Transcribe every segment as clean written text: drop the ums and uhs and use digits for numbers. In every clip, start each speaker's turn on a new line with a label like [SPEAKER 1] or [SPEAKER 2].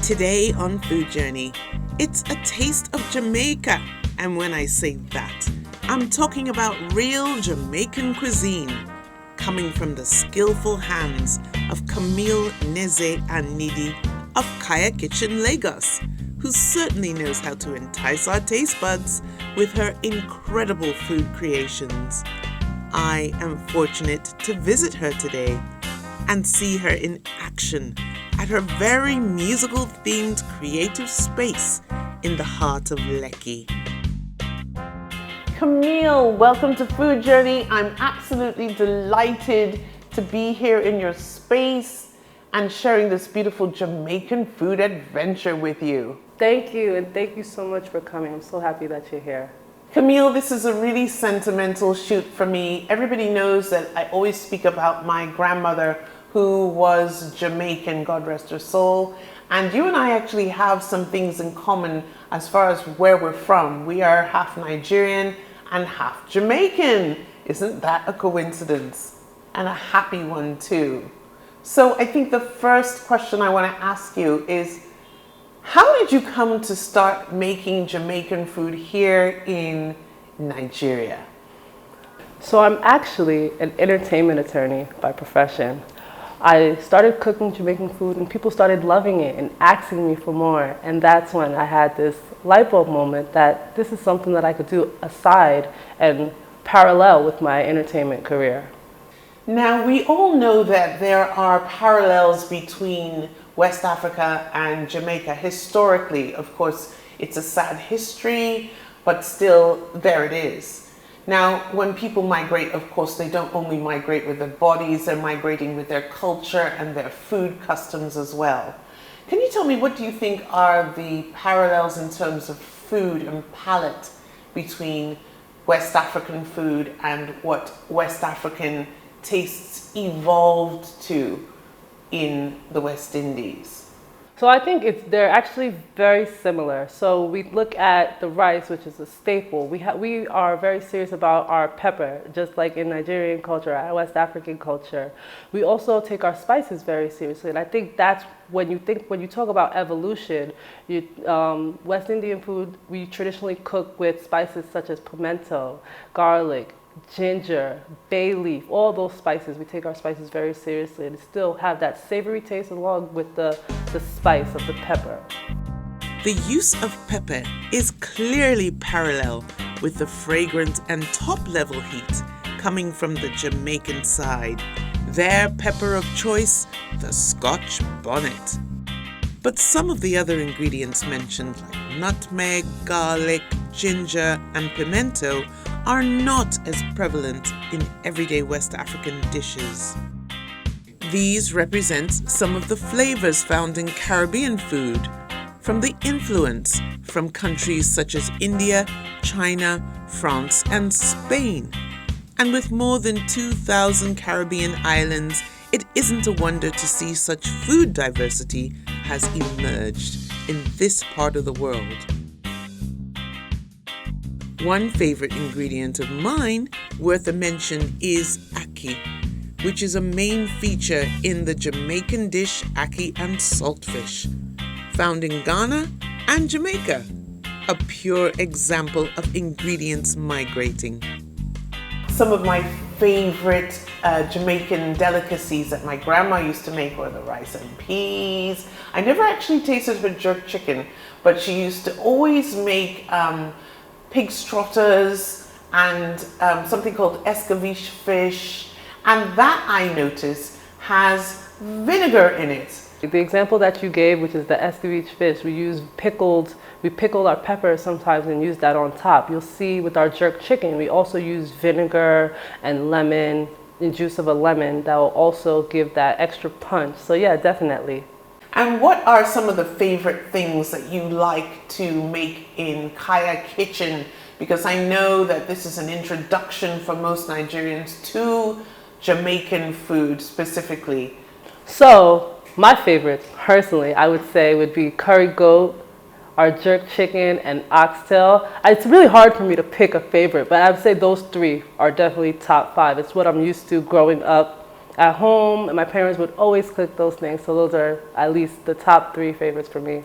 [SPEAKER 1] Today on Food Journey, it's a taste of Jamaica. And when I say that, I'm talking about real Jamaican cuisine, coming from the skillful hands of Camille, Neze and Nidi of Kaya Kitchen Lagos, who certainly knows how to entice our taste buds with her incredible food creations. I am fortunate to visit her today and see her in action at her very musical-themed creative space in the heart of Lekki. Camille, welcome to Food Journey. I'm absolutely delighted to be here in your space and sharing this beautiful Jamaican food adventure with you.
[SPEAKER 2] Thank you, and thank you so much for coming. I'm so happy that you're here.
[SPEAKER 1] Camille, this is a really sentimental shoot for me. Everybody knows that I always speak about my grandmother, who was Jamaican, God rest her soul. And you and I actually have some things in common as far as where we're from. We are half Nigerian and half Jamaican. Isn't that a coincidence? And a happy one too. So I think the first question I want to ask you is, how did you come to start making Jamaican food here in Nigeria?
[SPEAKER 2] So I'm actually an entertainment attorney by profession. I started cooking Jamaican food and people started loving it and asking me for more. And that's when I had this light bulb moment that this is something that I could do aside and parallel with my entertainment career.
[SPEAKER 1] Now, we all know that there are parallels between West Africa and Jamaica. Historically, of course, it's a sad history, but still there it is. Now, when people migrate, of course, they don't only migrate with their bodies, they're migrating with their culture and their food customs as well. Can you tell me, what do you think are the parallels in terms of food and palate between West African food and what West African tastes evolved to in the West Indies?
[SPEAKER 2] So I think they're actually very similar. So we look at the rice, which is a staple. We are very serious about our pepper, just like in Nigerian culture, West African culture. We also take our spices very seriously, and I think that's when you talk about evolution. West Indian food, we traditionally cook with spices such as pimento, garlic, ginger, bay leaf, all those spices. We take our spices very seriously and still have that savory taste along with the spice of the pepper.
[SPEAKER 1] The use of pepper is clearly parallel with the fragrant and top-level heat coming from the Jamaican side. Their pepper of choice, the Scotch bonnet. But some of the other ingredients mentioned, like nutmeg, garlic, ginger, and pimento, are not as prevalent in everyday West African dishes. These represent some of the flavors found in Caribbean food, from the influence from countries such as India, China, France, and Spain. And with more than 2,000 Caribbean islands, it isn't a wonder to see such food diversity has emerged in this part of the world. One favorite ingredient of mine worth a mention is ackee, which is a main feature in the Jamaican dish ackee and saltfish, found in Ghana and Jamaica, a pure example of ingredients migrating. Some of my favorite Jamaican delicacies that my grandma used to make were the rice and peas. I never actually tasted her jerk chicken, but she used to always make pig trotters and something called escabeche fish, and that I noticed has vinegar in it.
[SPEAKER 2] The example that you gave, which is the escabeche fish, we pickled our peppers sometimes and use that on top. You'll see with our jerk chicken, we also use vinegar and lemon, the juice of a lemon, that will also give that extra punch. So yeah, definitely.
[SPEAKER 1] And what are some of the favorite things that you like to make in Kaya Kitchen? Because I know that this is an introduction for most Nigerians to Jamaican food specifically.
[SPEAKER 2] So my favorites, personally, I would say would be curry goat, our jerk chicken, and oxtail. It's really hard for me to pick a favorite, but I would say those three are definitely top 5. It's what I'm used to growing up at home, and my parents would always cook those things. So those are at least the top 3 favorites for me.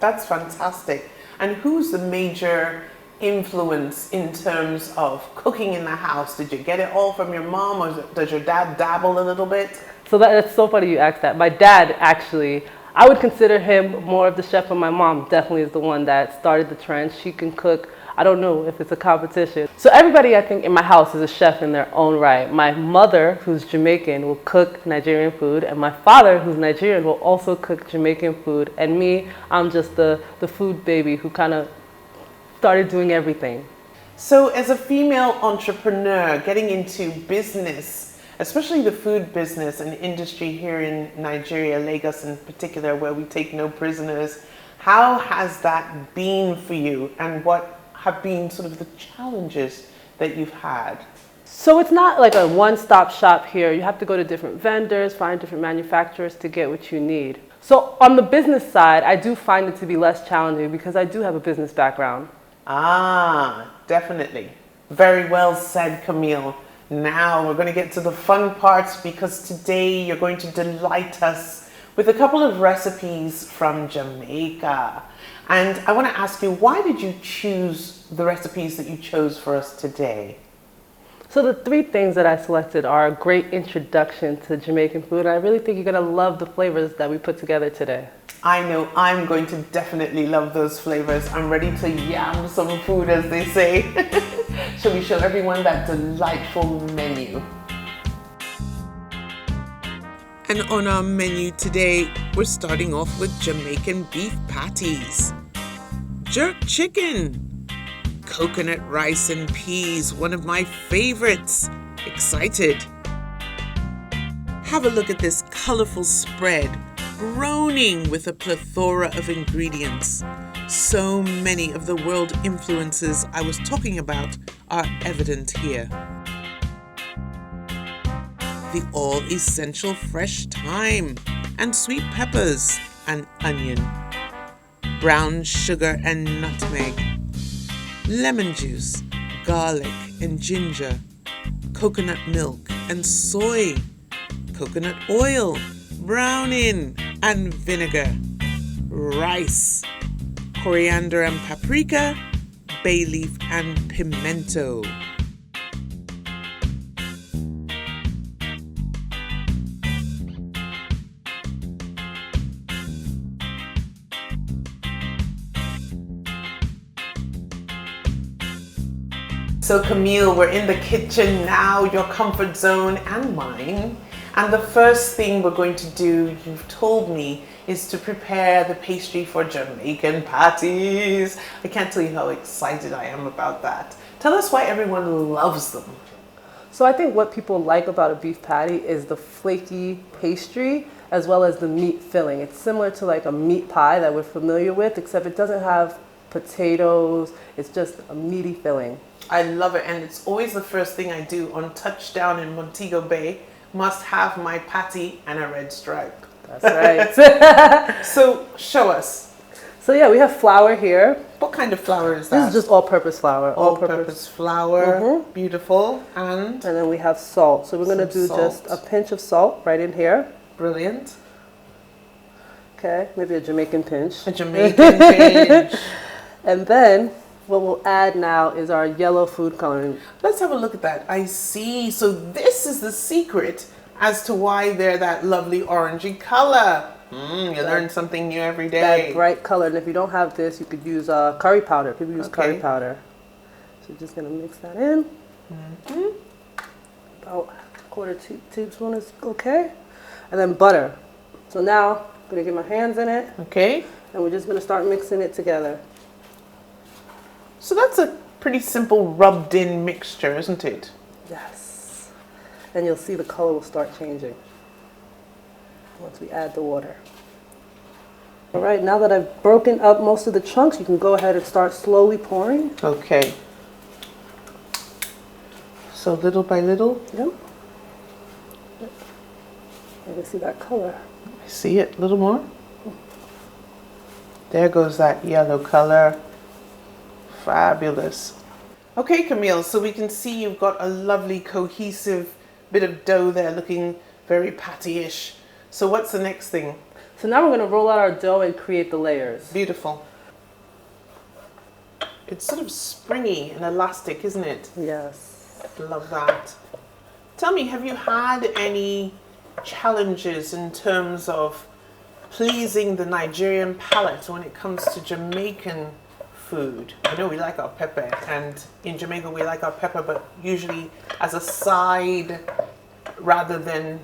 [SPEAKER 1] That's fantastic. And who's the major influence in terms of cooking in the house? Did you get it all from your mom, or does your dad dabble a little bit?
[SPEAKER 2] So that's so funny you asked that. My dad, actually, I would consider him more of the chef, but my mom definitely is the one that started the trend. She can cook. I don't know if it's a competition. So everybody, I think, in my house is a chef in their own right. My mother, who's Jamaican, will cook Nigerian food, and my father, who's Nigerian, will also cook Jamaican food. And me, I'm just the food baby who kind of started doing everything.
[SPEAKER 1] So as a female entrepreneur getting into business, especially the food business and industry here in Nigeria, Lagos in particular, where we take no prisoners, how has that been for you, and what have been sort of the challenges that you've had?
[SPEAKER 2] So it's not like a one-stop shop here. You have to go to different vendors, find different manufacturers to get what you need. So on the business side, I do find it to be less challenging because I do have a business background.
[SPEAKER 1] Ah, definitely. Very well said, Camille. Now we're going to get to the fun parts, because today you're going to delight us with a couple of recipes from Jamaica. And I want to ask you, why did you choose the recipes that you chose for us today?
[SPEAKER 2] So the 3 things that I selected are a great introduction to Jamaican food. And I really think you're going to love the flavors that we put together today.
[SPEAKER 1] I know I'm going to definitely love those flavors. I'm ready to yam some food, as they say. Shall we show everyone that delightful menu? And on our menu today, we're starting off with Jamaican beef patties, jerk chicken, coconut rice and peas, one of my favorites. Excited. Have a look at this colorful spread, groaning with a plethora of ingredients. So many of the world influences I was talking about are evident here. The all-essential fresh thyme and sweet peppers and onion, brown sugar and nutmeg, lemon juice, garlic and ginger, coconut milk and soy, coconut oil, browning and vinegar, rice, coriander and paprika, bay leaf and pimento. So Camille, we're in the kitchen now, your comfort zone and mine. And the first thing we're going to do, you've told me, is to prepare the pastry for Jamaican patties. I can't tell you how excited I am about that. Tell us why everyone loves them.
[SPEAKER 2] So I think what people like about a beef patty is the flaky pastry as well as the meat filling. It's similar to like a meat pie that we're familiar with, except it doesn't have potatoes. It's just a meaty filling.
[SPEAKER 1] I love it, and it's always the first thing I do on touchdown in Montego Bay. Must have my patty and a red stripe.
[SPEAKER 2] That's right.
[SPEAKER 1] So show us.
[SPEAKER 2] So yeah, we have flour here.
[SPEAKER 1] What kind of flour is that?
[SPEAKER 2] This is just all-purpose flour.
[SPEAKER 1] All-purpose flour. Beautiful. And
[SPEAKER 2] then we have salt. So we're going to do just a pinch of salt right in here.
[SPEAKER 1] Brilliant.
[SPEAKER 2] Okay, maybe a Jamaican pinch.
[SPEAKER 1] A Jamaican pinch.
[SPEAKER 2] And then what we'll add now is our yellow food coloring.
[SPEAKER 1] Let's have a look at that. I see. So this is the secret as to why they're that lovely orangey color. You learn something new every day.
[SPEAKER 2] That bright color. And if you don't have this, you could use curry powder. People use curry powder. So just going to mix that in. About a quarter teaspoon is okay. And then butter. So now I'm going to get my hands in it.
[SPEAKER 1] Okay.
[SPEAKER 2] And we're just going to start mixing it together.
[SPEAKER 1] So that's a pretty simple rubbed in mixture, isn't it?
[SPEAKER 2] Yes. And you'll see the color will start changing once we add the water. All right, now that I've broken up most of the chunks, you can go ahead and start slowly pouring.
[SPEAKER 1] Okay. So little by little?
[SPEAKER 2] Yep. You can see that color.
[SPEAKER 1] I see it. A little more. There goes that yellow color. Fabulous. Okay, Camille, so we can see you've got a lovely cohesive bit of dough there looking Very patty-ish. So what's the next thing?
[SPEAKER 2] So now we're going to roll out our dough and create the layers.
[SPEAKER 1] Beautiful. It's sort of springy and elastic, isn't it?
[SPEAKER 2] Yes.
[SPEAKER 1] Love that. Tell me, have you had any challenges in terms of pleasing the Nigerian palate when it comes to Jamaican food? I know we like our pepper, and in Jamaica we like our pepper, but usually as a side rather than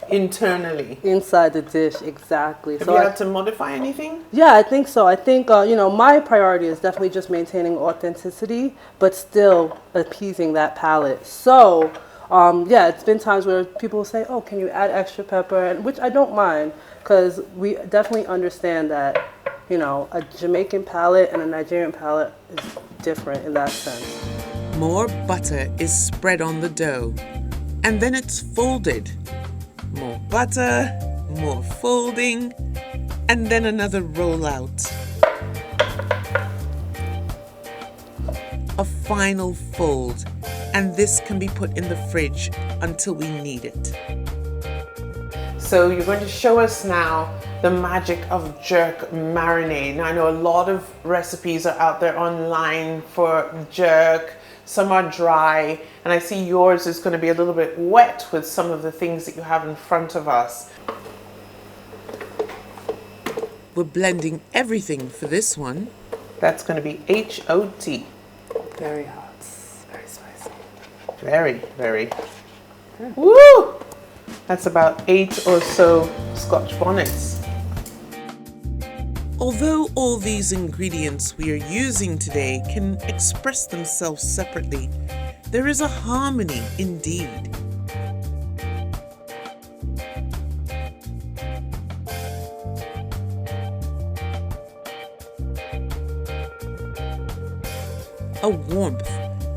[SPEAKER 1] internally.
[SPEAKER 2] Inside the dish, exactly.
[SPEAKER 1] Have you had to modify anything?
[SPEAKER 2] Yeah, I think so. I think, my priority is definitely just maintaining authenticity, but still appeasing that palate. So, it's been times where people will say, oh, can you add extra pepper? And which I don't mind, because we definitely understand that, a Jamaican palate and a Nigerian palate is different in that sense.
[SPEAKER 1] More butter is spread on the dough, and then it's folded. More butter, more folding, and then another rollout. A final fold, and this can be put in the fridge until we need it. So you're going to show us now the magic of jerk marinade. Now I know a lot of recipes are out there online for jerk. Some are dry, and I see yours is going to be a little bit wet with some of the things that you have in front of us. We're blending everything for this one. That's going to be HOT.
[SPEAKER 2] Very hot, very spicy.
[SPEAKER 1] Very, very. Woo! That's about 8 or so Scotch bonnets. Although all these ingredients we are using today can express themselves separately, there is a harmony indeed. A warmth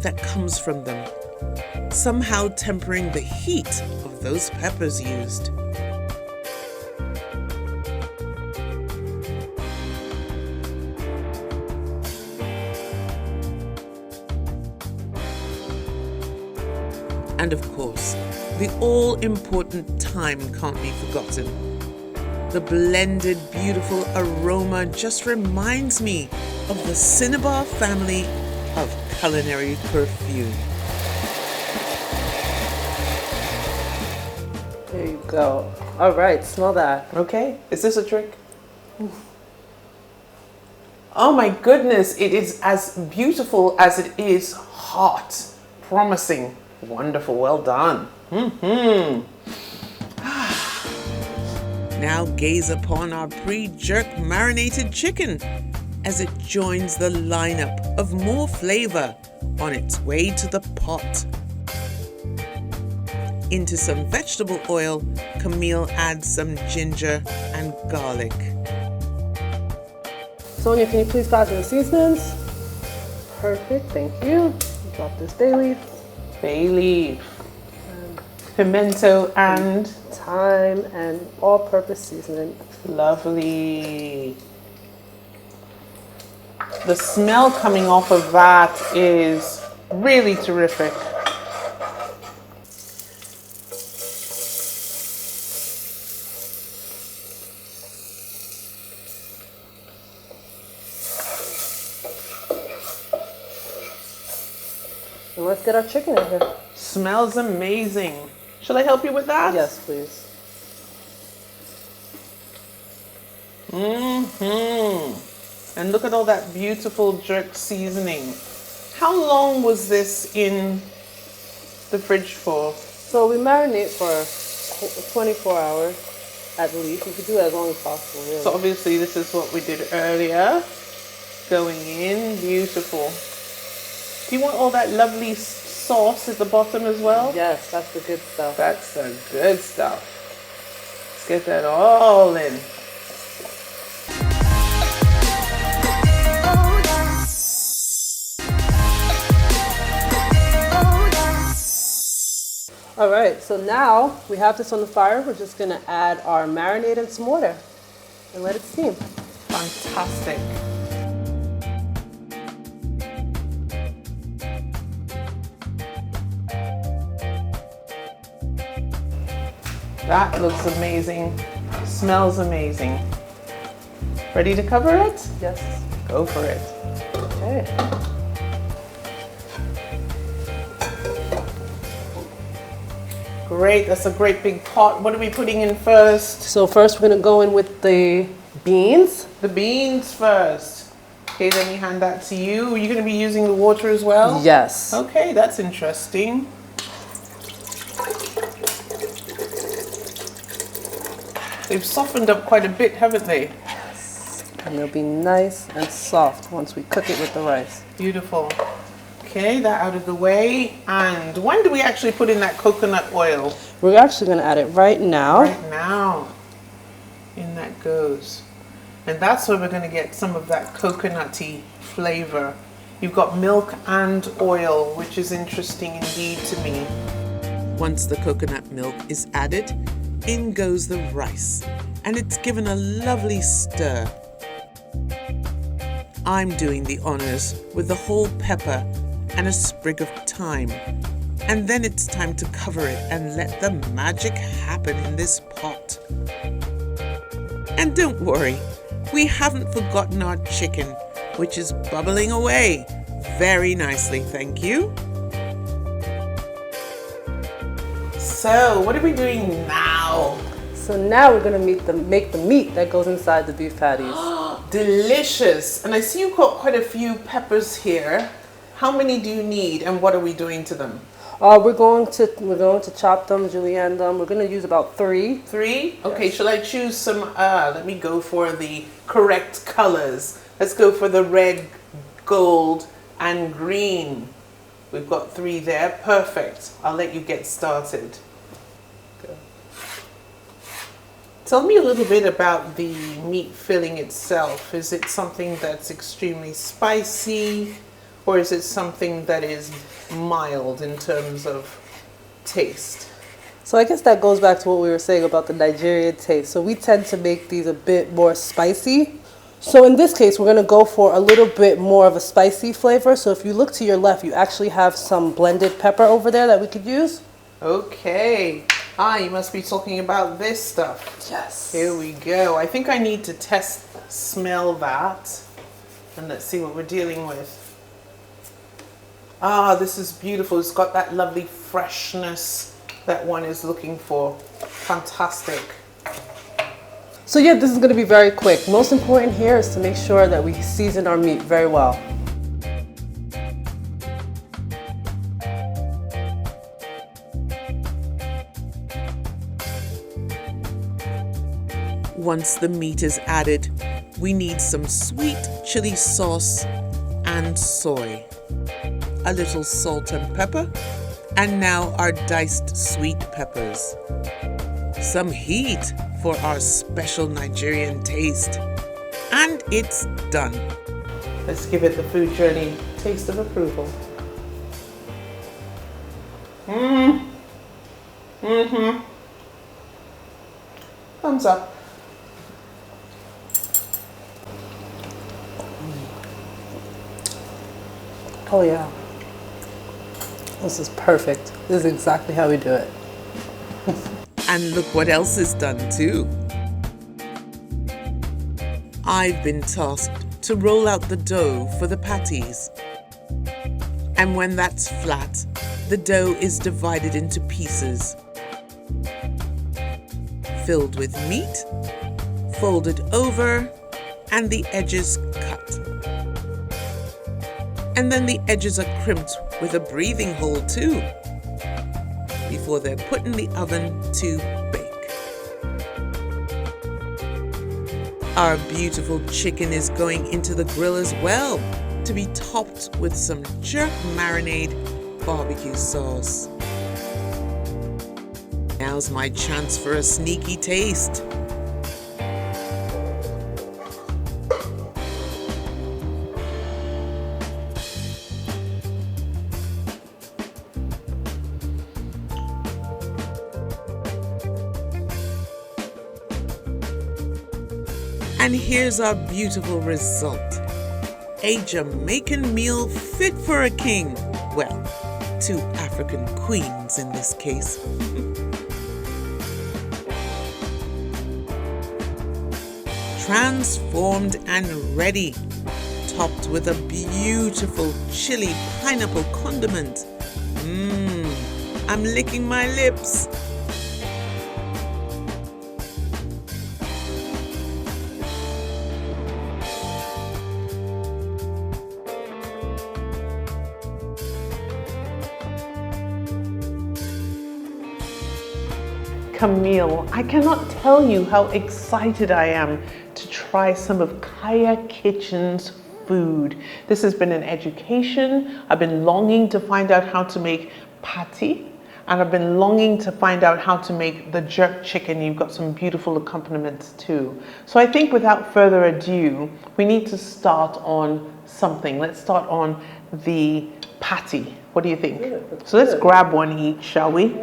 [SPEAKER 1] that comes from them, somehow tempering the heat of those peppers used. And of course, the all-important time can't be forgotten. The blended, beautiful aroma just reminds me of the Cinnabar family of culinary perfume.
[SPEAKER 2] There you go. All right, smell that.
[SPEAKER 1] Okay, is this a trick? Oh my goodness, it is as beautiful as it is hot. Promising. Wonderful, well done. Now gaze upon our pre-jerk marinated chicken as it joins the lineup of more flavor on its way to the pot. Into some vegetable oil, Camille adds some ginger and garlic.
[SPEAKER 2] Sonia, can you please pass me the seasonings? Perfect, thank you. Drop this bay leaf.
[SPEAKER 1] Bay leaf, pimento and
[SPEAKER 2] thyme and all-purpose seasoning.
[SPEAKER 1] Lovely. The smell coming off of that is really terrific.
[SPEAKER 2] And let's get our chicken in here.
[SPEAKER 1] Smells amazing. Shall I help you with that?
[SPEAKER 2] Yes, please.
[SPEAKER 1] And look at all that beautiful jerk seasoning. How long was this in the fridge for?
[SPEAKER 2] So we marinate for 24 hours at least. You could do it as long as possible, really.
[SPEAKER 1] So obviously this is what we did earlier. Going in, beautiful. Do you want all that lovely sauce at the bottom as well?
[SPEAKER 2] Yes, that's the good stuff.
[SPEAKER 1] That's the good stuff. Let's get that all in.
[SPEAKER 2] All right, so now we have this on the fire. We're just gonna add our marinade and some water and let it steam.
[SPEAKER 1] Fantastic. That looks amazing. Smells amazing. Ready to cover it?
[SPEAKER 2] Yes.
[SPEAKER 1] Go for it.
[SPEAKER 2] Okay.
[SPEAKER 1] Great, that's a great big pot. What are we putting in first?
[SPEAKER 2] So first we're gonna go in with the beans.
[SPEAKER 1] The beans first. Okay, let me hand that to you. Are you gonna be using the water as well?
[SPEAKER 2] Yes.
[SPEAKER 1] Okay, that's interesting. They've softened up quite a bit, haven't they?
[SPEAKER 2] And they'll be nice and soft once we cook it with the rice.
[SPEAKER 1] Beautiful. Okay, that out of the way. And when do we actually put in that coconut oil?
[SPEAKER 2] We're actually gonna add it right now.
[SPEAKER 1] Right now. In that goes. And that's where we're gonna get some of that coconutty flavor. You've got milk and oil, which is interesting indeed to me. Once the coconut milk is added, in goes the rice, and it's given a lovely stir. I'm doing the honors with the whole pepper and a sprig of thyme. And then it's time to cover it and let the magic happen in this pot. And don't worry, we haven't forgotten our chicken, which is bubbling away very nicely, thank you. So, what are we doing now?
[SPEAKER 2] So now we're gonna make the meat that goes inside the beef patties.
[SPEAKER 1] Delicious! And I see you've got quite a few peppers here. How many do you need, and what are we doing to them?
[SPEAKER 2] We're going to chop them, julienne them. We're gonna use about 3.
[SPEAKER 1] 3? Okay, shall I choose some? Let me go for the correct colors. Let's go for the red, gold, and green. We've got 3 there. Perfect. I'll let you get started. Go. Tell me a little bit about the meat filling itself. Is it something that's extremely spicy, or is it something that is mild in terms of taste?
[SPEAKER 2] So I guess that goes back to what we were saying about the Nigerian taste. So we tend to make these a bit more spicy. So in this case, we're going to go for a little bit more of a spicy flavor. So if you look to your left, you actually have some blended pepper over there that we could use.
[SPEAKER 1] Okay. You must be talking about this stuff.
[SPEAKER 2] Yes.
[SPEAKER 1] Here we go. I think I need to smell that. And let's see what we're dealing with. This is beautiful. It's got that lovely freshness that one is looking for. Fantastic.
[SPEAKER 2] So yeah, this is going to be very quick. Most important here is to make sure that we season our meat very well.
[SPEAKER 1] Once the meat is added, we need some sweet chili sauce and soy, a little salt and pepper, and now our diced sweet peppers. Some heat for our special Nigerian taste. And it's done. Let's give it the Food Journey taste of approval. Thumbs up.
[SPEAKER 2] Oh yeah. This is perfect. This is exactly how we do it.
[SPEAKER 1] And look what else is done too. I've been tasked to roll out the dough for the patties. And when that's flat, the dough is divided into pieces, filled with meat, folded over, and the edges cut. And then the edges are crimped with a breathing hole too, before they're put in the oven to bake. Our beautiful chicken is going into the grill as well, to be topped with some jerk marinade barbecue sauce. Now's my chance for a sneaky taste. And here's our beautiful result. A Jamaican meal fit for a king. Well, 2 African queens in this case. transformed and ready, topped with a beautiful chili pineapple condiment. I'm licking my lips.
[SPEAKER 3] Camille, I cannot tell you how excited I am to try some of Kaya Kitchen's food. This has been an education. I've been longing to find out how to make patty, and I've been longing to find out how to make the jerk chicken. You've got some beautiful accompaniments too. So I think without further ado, we need to start on something. Let's start on the patty. What do you think? So let's grab one each, shall we?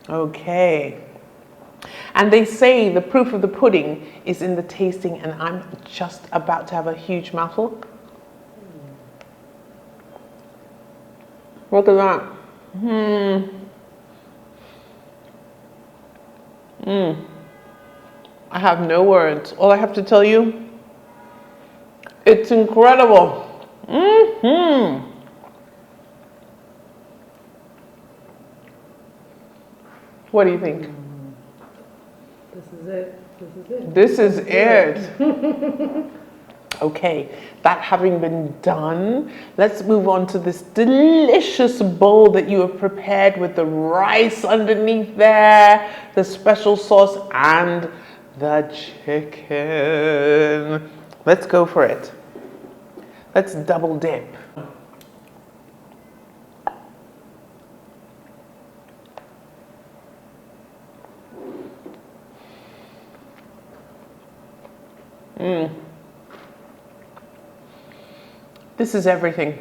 [SPEAKER 3] Okay. And they say the proof of the pudding is in the tasting, and I'm just about to have a huge mouthful. Look at that. I have no words. All I have to tell you, it's incredible. What do you think?
[SPEAKER 2] This is it.
[SPEAKER 3] This is it. Okay, that having been done, let's move on to this delicious bowl that you have prepared with the rice underneath there, the special sauce, and the chicken. Let's go for it. Let's double dip. This is everything.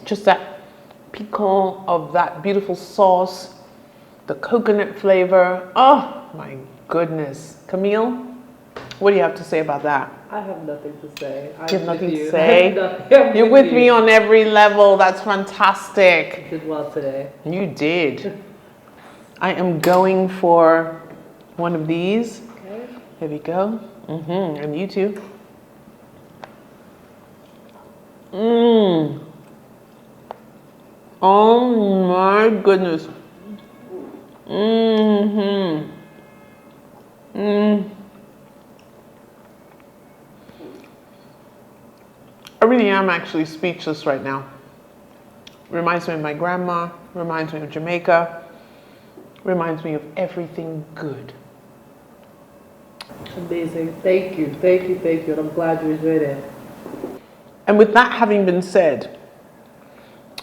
[SPEAKER 3] Just that piquant of that beautiful sauce, the coconut flavor. Oh my goodness. Camille, what do you have to say about that?
[SPEAKER 2] I have nothing to say.
[SPEAKER 3] You have nothing to say? You're with me on every level. That's fantastic.
[SPEAKER 2] You did well today.
[SPEAKER 3] You did. I am going for one of these.
[SPEAKER 2] Okay.
[SPEAKER 3] Here we go. And you too. Oh my goodness. I really am actually speechless right now. Reminds me of my grandma, reminds me of Jamaica, reminds me of everything good.
[SPEAKER 2] Amazing. Thank you. And I'm glad you enjoyed it.
[SPEAKER 3] And with that having been said,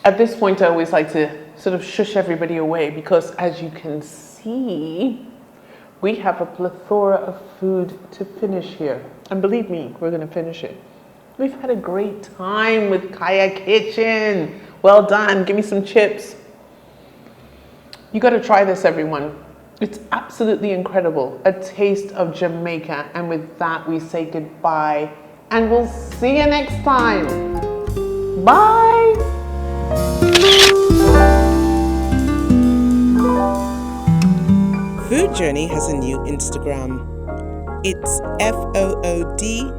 [SPEAKER 3] at this point I always like to sort of shush everybody away, because as you can see, we have a plethora of food to finish here. And believe me, we're going to finish it. We've had a great time with Kaya Kitchen. Well done. Give me some chips. You got to try this, everyone. It's absolutely incredible. A taste of Jamaica. And with that, we say goodbye. And we'll see you next time. Bye.
[SPEAKER 1] Food Journey has a new Instagram. It's FOODJERNY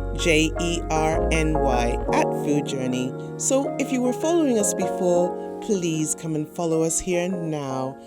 [SPEAKER 1] @Food Journey. So if you were following us before, please come and follow us here now.